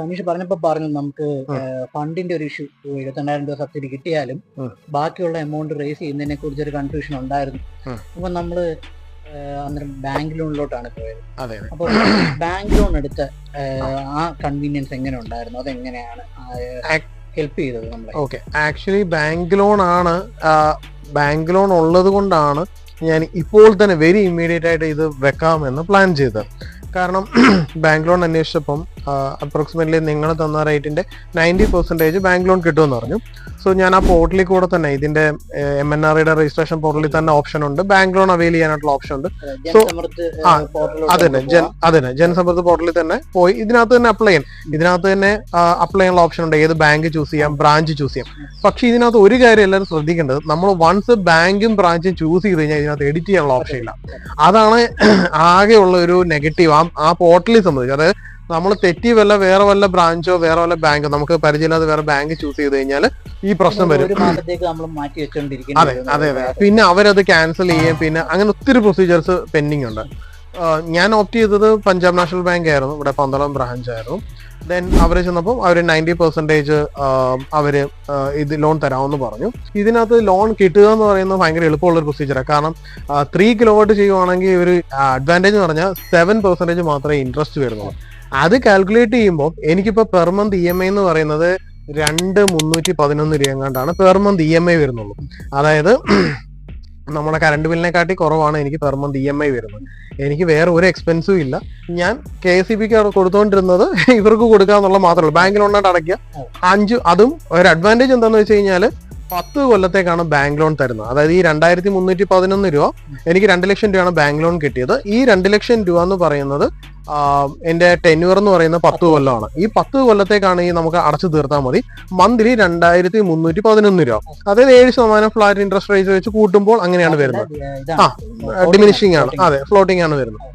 അനീഷ് പറഞ്ഞപ്പോ പറഞ്ഞു നമുക്ക് ഫണ്ടിന്റെ ഒരു ഇഷ്യൂ, 72,000 രൂപ സബ്സിഡി കിട്ടിയാലും ബാക്കിയുള്ള എമൗണ്ട് റേസ് ചെയ്യുന്നതിനെ കുറിച്ച് ഒരു കൺഫ്യൂഷൻ ഉണ്ടായിരുന്നു. അപ്പൊ നമ്മള് അന്നേരം ബാങ്ക് ലോണിലോട്ടാണ് പോയത്. അപ്പൊ ബാങ്ക് ലോൺ എടുത്ത ആ കൺവീനിയൻസ് എങ്ങനെ ഉണ്ടായിരുന്നു, അതെങ്ങനെയാണ് ഹെൽപ്പ് ചെയ്തത് നമ്മളെ? ഓക്കെ, ആക്ച്വലി ബാങ്ക് ലോൺ ഉള്ളത് കൊണ്ടാണ് ഞാൻ ഇപ്പോൾ തന്നെ വെരി ഇമ്മീഡിയറ്റ് ആയിട്ട് ഇത് വെക്കാമെന്ന് പ്ലാൻ ചെയ്തത്. കാരണം ബാങ്ക് ലോൺ അന്വേഷിച്ചപ്പം അപ്രോക്സിമേറ്റ്ലി നിങ്ങൾ തന്ന റേറ്റിന്റെ 90% ബാങ്ക് ലോൺ കിട്ടുമെന്ന് പറഞ്ഞു. സോ ഞാൻ ആ പോർട്ടലിൽ കൂടെ തന്നെ ഇതിന്റെ MNREയുടെ രജിസ്ട്രേഷൻ പോർട്ടലിൽ തന്നെ ഓപ്ഷൻ ഉണ്ട്, ബാങ്ക് ലോൺ അവൈൽ ചെയ്യാനായിട്ടുള്ള ഓപ്ഷൻ ഉണ്ട്. സോ അതന്നെ ജനസമ്പർക്ക പോർട്ടലിൽ തന്നെ പോയി ഇതിനകത്ത് തന്നെ അപ്ലൈ ചെയ്യാം. ഇതിനകത്ത് തന്നെ അപ്ലൈ ചെയ്യാനുള്ള ഓപ്ഷൻ ഉണ്ട്, ഏത് ബാങ്ക് ചൂസ് ചെയ്യാം, ബ്രാഞ്ച് ചൂസ് ചെയ്യാം. പക്ഷെ ഇതിനകത്ത് ഒരു കാര്യം എല്ലാവരും ശ്രദ്ധിക്കേണ്ടത്, നമ്മൾ വൺസ് ബാങ്കും ബ്രാഞ്ചും ചൂസ് ചെയ്ത് കഴിഞ്ഞാൽ ഇതിനകത്ത് എഡിറ്റ് ചെയ്യാനുള്ള ഓപ്ഷൻ ഇല്ല. അതാണ് ആകെയുള്ള ഒരു നെഗറ്റീവ് ആ പോർട്ടലിൽ സംബന്ധിച്ച്. അതായത് നമ്മൾ തെറ്റി വേറെ വല്ല ബ്രാഞ്ചോ വേറെ വല്ല ബാങ്കോ നമുക്ക് പരിചയമില്ലാതെ വേറെ ബാങ്ക് ചൂസ് ചെയ്ത് കഴിഞ്ഞാൽ ഈ പ്രശ്നം വരും. അതെ അതെ അതെ, പിന്നെ അവരത് ക്യാൻസൽ ചെയ്യും, പിന്നെ അങ്ങനെ ഒത്തിരി പ്രൊസീജിയേഴ്സ് പെൻഡിങ് ഉണ്ട്. ഞാൻ ഓപ്റ്റ് ചെയ്തത് പഞ്ചാബ് നാഷണൽ ബാങ്ക് ആയിരുന്നു, ഇവിടെ 12 ബ്രാഞ്ച് ആയിരുന്നു. ദെൻ അവർ ചെന്നപ്പോൾ അവർ 90% അവര് ഇത് ലോൺ തരാമെന്ന് പറഞ്ഞു. ഇതിനകത്ത് ലോൺ കിട്ടുക എന്ന് പറയുന്നത് ഭയങ്കര എളുപ്പമുള്ള ഒരു പ്രൊസീജിയറാണ്. കാരണം 3 കിലോവാട്ട് ചെയ്യുവാണെങ്കിൽ ഒരു അഡ്വാൻറ്റേജ് എന്ന് പറഞ്ഞാൽ 7% മാത്രമേ ഇൻട്രസ്റ്റ് വരുന്നുള്ളൂ. അത് കാൽക്കുലേറ്റ് ചെയ്യുമ്പോൾ എനിക്കിപ്പോൾ പെർ മന്ത് EMI എന്ന് പറയുന്നത് 2,311 രൂപ എങ്ങാണ്ടാണ് പെർ മന്ത് EMI വരുന്നുള്ളൂ. അതായത് നമ്മുടെ കറണ്ട് ബില്ലിനെക്കാട്ടി കുറവാണ് എനിക്ക് പെർ മന്ത് EMI വരുന്നത്. എനിക്ക് വേറെ ഒരു എക്സ്പെൻസും ഇല്ല. ഞാൻ KCBക്ക് കൊടുത്തോണ്ടിരുന്നത് ഇവർക്ക് കൊടുക്കാന്നുള്ള മാത്രമേ ഉള്ളൂ. ബാങ്ക് ലോണിനായിട്ട് അടയ്ക്കുക 5. അതും ഒരു അഡ്വാൻറ്റേജ് എന്താണെന്ന് വെച്ച് കഴിഞ്ഞാൽ 10 കൊല്ലത്തേക്കാണ് ബാങ്ക് ലോൺ തരുന്നത്. അതായത് ഈ 2,311 രൂപ എനിക്ക് 2 ലക്ഷം രൂപയാണ് ബാങ്ക് ലോൺ കിട്ടിയത്. ഈ 2 ലക്ഷം രൂപ എന്ന് പറയുന്നത് എന്റെ ടെന്യൂർ എന്ന് പറയുന്നത് 10 കൊല്ലമാണ്. ഈ 10 കൊല്ലത്തേക്കാണ് ഈ നമുക്ക് അടച്ചു തീർത്താൽ മതി. മന്ത്ലി 2,311 രൂപ, അതായത് 7% ഫ്ലാറ്റ് ഇൻട്രസ്റ്റ് റേറ്റ് വെച്ച് കൂട്ടുമ്പോൾ അങ്ങനെയാണ് വരുന്നത്. ഡിമിനിഷിംഗ് ആണ്, അതെ, ഫ്ലോട്ടിംഗ് ആണ് വരുന്നത്.